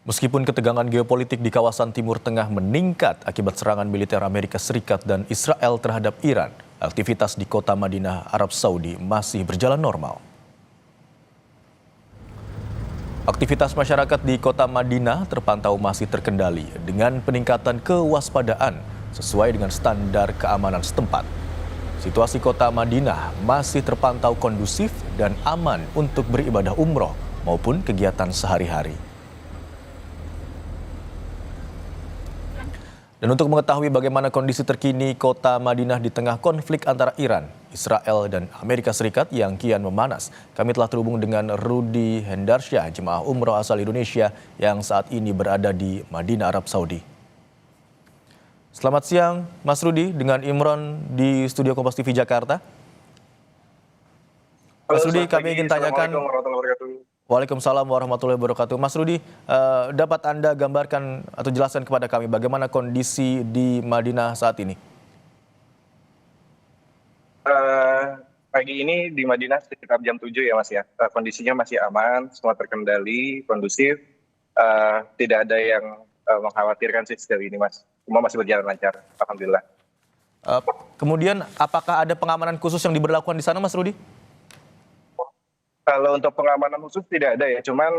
Meskipun ketegangan geopolitik di kawasan Timur Tengah meningkat akibat serangan militer Amerika Serikat dan Israel terhadap Iran, aktivitas di kota Madinah, Arab Saudi masih berjalan normal. Aktivitas masyarakat di kota Madinah terpantau masih terkendali dengan peningkatan kewaspadaan sesuai dengan standar keamanan setempat. Situasi kota Madinah masih terpantau kondusif dan aman untuk beribadah umroh maupun kegiatan sehari-hari. Dan untuk mengetahui bagaimana kondisi terkini kota Madinah di tengah konflik antara Iran, Israel, dan Amerika Serikat yang kian memanas, kami telah terhubung dengan Rudy Hendarsyah, jemaah umroh asal Indonesia yang saat ini berada di Madinah, Arab Saudi. Selamat siang, Mas Rudy, dengan Imron di Studio Kompas TV Jakarta. Mas Rudy, kami ingin tanyakan. Waalaikumsalam warahmatullahi wabarakatuh. Mas Rudy, dapat Anda gambarkan atau jelaskan kepada kami bagaimana kondisi di Madinah saat ini? Pagi ini di Madinah sekitar jam 7 ya Mas ya. Kondisinya masih aman, semua terkendali, kondusif. Tidak ada yang mengkhawatirkan sih sejauh ini Mas. Semua masih berjalan lancar, alhamdulillah. Kemudian apakah ada pengamanan khusus yang diberlakukan di sana Mas Rudy? Kalau untuk pengamanan khusus tidak ada ya, cuman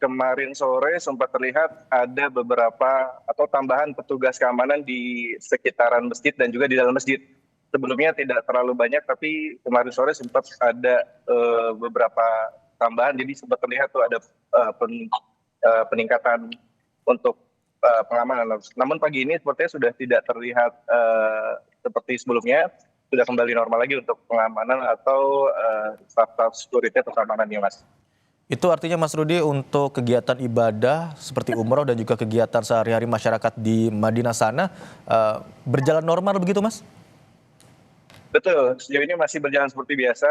kemarin sore sempat terlihat ada beberapa atau tambahan petugas keamanan di sekitaran masjid dan juga di dalam masjid. Sebelumnya tidak terlalu banyak, tapi kemarin sore sempat ada beberapa tambahan, jadi sempat terlihat tuh ada peningkatan untuk pengamanan. Namun pagi ini sepertinya sudah tidak terlihat seperti sebelumnya. Sudah kembali normal lagi untuk pengamanan atau staf-staf security atau keamanannya Mas. Itu artinya Mas Rudy untuk kegiatan ibadah seperti umroh dan juga kegiatan sehari-hari masyarakat di Madinah sana berjalan normal begitu Mas? Betul, sejauh ini masih berjalan seperti biasa,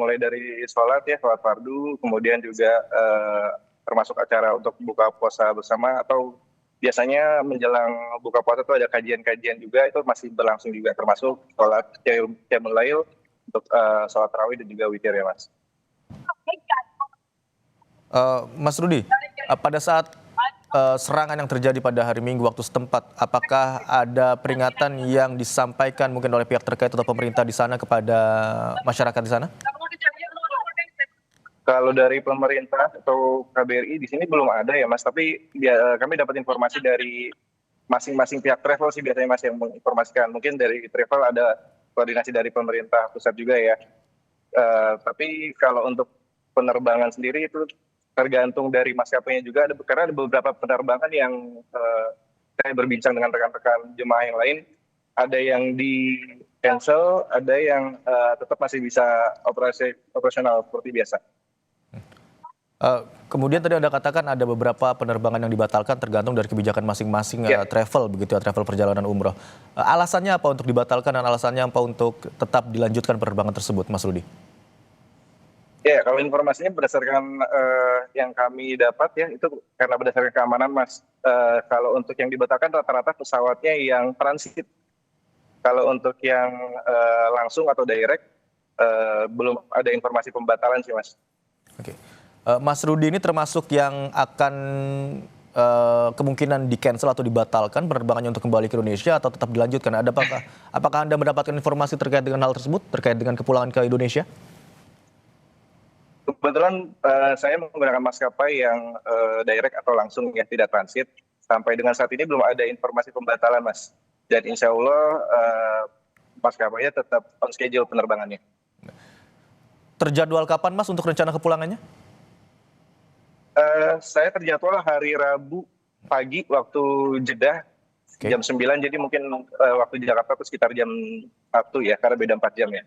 mulai dari sholat fardu, kemudian juga termasuk acara untuk buka puasa bersama atau biasanya menjelang buka puasa itu ada kajian-kajian juga, itu masih berlangsung juga, termasuk sholat qiyamul lail untuk sholat tarawih dan juga witir ya Mas. Mas Rudy, pada saat serangan yang terjadi pada hari Minggu waktu setempat, apakah ada peringatan yang disampaikan mungkin oleh pihak terkait atau pemerintah di sana kepada masyarakat di sana? Kalau dari pemerintah atau KBRI di sini belum ada ya Mas, tapi kami dapat informasi dari masing-masing pihak travel sih biasanya Mas yang menginformasikan. Mungkin dari travel ada koordinasi dari pemerintah pusat juga ya. Tapi kalau untuk penerbangan sendiri itu tergantung dari maskapainya juga, karena ada beberapa penerbangan yang saya berbincang dengan rekan-rekan jemaah yang lain, ada yang di cancel, ada yang tetap masih bisa operasional seperti biasa. Kemudian tadi Anda katakan ada beberapa penerbangan yang dibatalkan tergantung dari kebijakan masing-masing travel begitu ya, travel perjalanan umroh. Alasannya apa untuk dibatalkan dan alasannya apa untuk tetap dilanjutkan penerbangan tersebut, Mas Rudy? Ya, kalau informasinya berdasarkan yang kami dapat ya, itu karena berdasarkan keamanan Mas. Kalau untuk yang dibatalkan rata-rata pesawatnya yang transit. Kalau untuk yang langsung atau direct, belum ada informasi pembatalan sih Mas. Oke. Mas Rudy ini termasuk yang akan kemungkinan di-cancel atau dibatalkan penerbangannya untuk kembali ke Indonesia atau tetap dilanjutkan? Apakah Anda mendapatkan informasi terkait dengan hal tersebut, terkait dengan kepulangan ke Indonesia? Kebetulan saya menggunakan maskapai yang direct atau langsung ya, tidak transit. Sampai dengan saat ini belum ada informasi pembatalan Mas. Dan insya Allah maskapainya tetap on schedule penerbangannya. Terjadwal kapan Mas untuk rencana kepulangannya? Saya terjadwal hari Rabu pagi waktu Jeddah, jam 9, jadi mungkin waktu Jakarta itu sekitar jam 1 ya, karena beda 4 jam ya.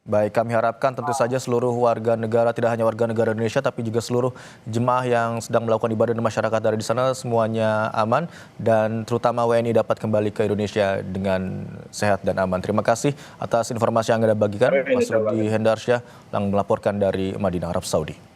Baik, kami harapkan tentu saja seluruh warga negara, tidak hanya warga negara Indonesia, tapi juga seluruh jemaah yang sedang melakukan ibadah dan masyarakat dari sana semuanya aman, dan terutama WNI dapat kembali ke Indonesia dengan sehat dan aman. Terima kasih atas informasi yang Anda bagikan, Mas Rudy Hendarsyah yang melaporkan dari Madinah, Arab Saudi.